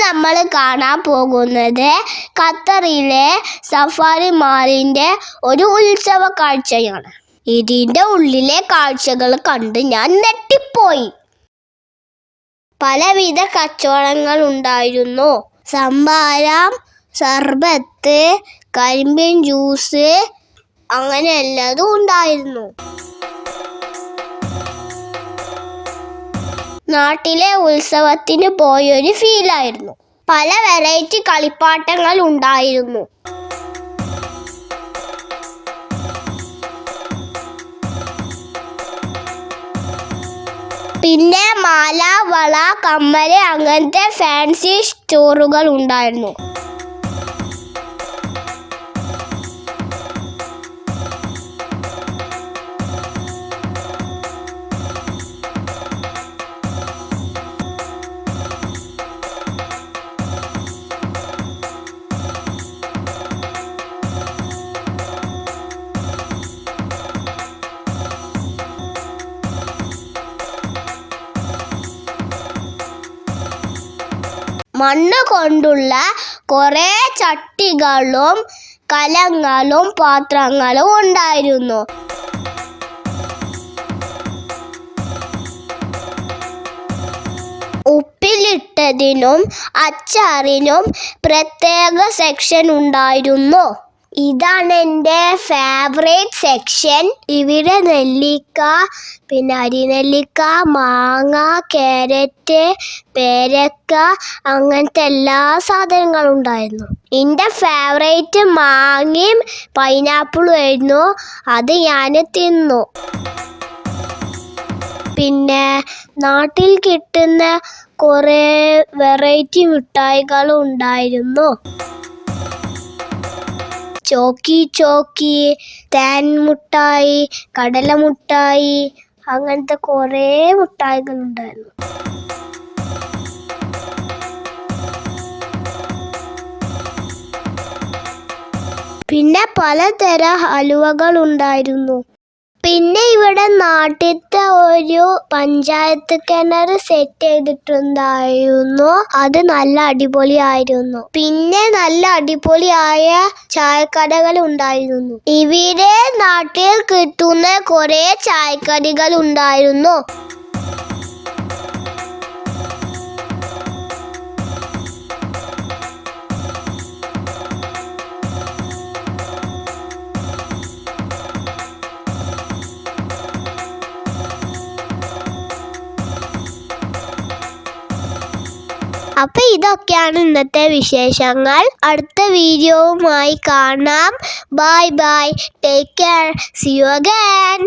നമ്മൾ കാണാൻ പോകുന്നത് ഖത്തറിലെ സഫാരി മാളിന്റെ ഒരു ഉത്സവ കാഴ്ചയാണ്. ഇതിന്റെ ഉള്ളിലെ കാഴ്ചകൾ കണ്ട് ഞാൻ ഞെട്ടിപ്പോയി. പലവിധ കച്ചവടങ്ങൾ ഉണ്ടായിരുന്നു. സംഭാരം, സർബത്ത്, കരിമ്പിൻ ജ്യൂസ്, അങ്ങനെ എല്ലാതും ഉണ്ടായിരുന്നു. നാട്ടിലെ ഉത്സവത്തിന് പോയൊരു ഫീലായിരുന്നു. പല വെറൈറ്റി കളിപ്പാട്ടങ്ങൾ ഉണ്ടായിരുന്നു. പിന്നെ മാല, വള, കമ്മല്, അങ്ങനത്തെ ഫാൻസി സ്റ്റോറുകൾ ഉണ്ടായിരുന്നു. മണ്ണ് കൊണ്ടുള്ള കുറേ ചട്ടികളും കലങ്ങളും പാത്രങ്ങളും ഉണ്ടായിരുന്നു. ഉപ്പിലിട്ടതിനും അച്ചാറിനും പ്രത്യേക സെക്ഷൻ ഉണ്ടായിരുന്നു. ഇതാണ് എൻ്റെ ഫേവറേറ്റ് സെക്ഷൻ. ഇവിടെ നെല്ലിക്ക, പിന്നെ അരിനെല്ലിക്ക, മാങ്ങ, ക്യാരറ്റ്, പേരക്ക, അങ്ങനത്തെ എല്ലാ സാധനങ്ങളും ഉണ്ടായിരുന്നു. എൻ്റെ ഫേവറേറ്റ് മാങ്ങയും പൈനാപ്പിളും ആയിരുന്നു. അത് ഞാൻ തിന്നു. പിന്നെ നാട്ടിൽ കിട്ടുന്ന കുറേ വെറൈറ്റി മിഠായികളും ഉണ്ടായിരുന്നു. ചോക്കി, തേൻ മുട്ടായി, കടല മുട്ടായി, അങ്ങനത്തെ കുറേ മുട്ടായികൾ ഉണ്ടായിരുന്നു. പിന്നെ പലതരം ഹലുവകൾ ഉണ്ടായിരുന്നു. പിന്നെ ഇവിടെ നാട്ടിലത്തെ ഒരു പഞ്ചായത്ത് കിണർ സെറ്റ് ചെയ്തിട്ടുണ്ടായിരുന്നു. അത് നല്ല അടിപൊളിയായിരുന്നു. പിന്നെ നല്ല അടിപൊളിയായ ചായക്കടകൾ ഉണ്ടായിരുന്നു. ഇവിടെ നാട്ടിൽ കിട്ടുന്ന കുറേ ചായക്കടികൾ ഉണ്ടായിരുന്നു. അപ്പൊ ഇതൊക്കെയാണ് ഇന്നത്തെ വിശേഷങ്ങൾ. അടുത്ത വീഡിയോവുമായി കാണാം. Bye bye. Take care. See you again.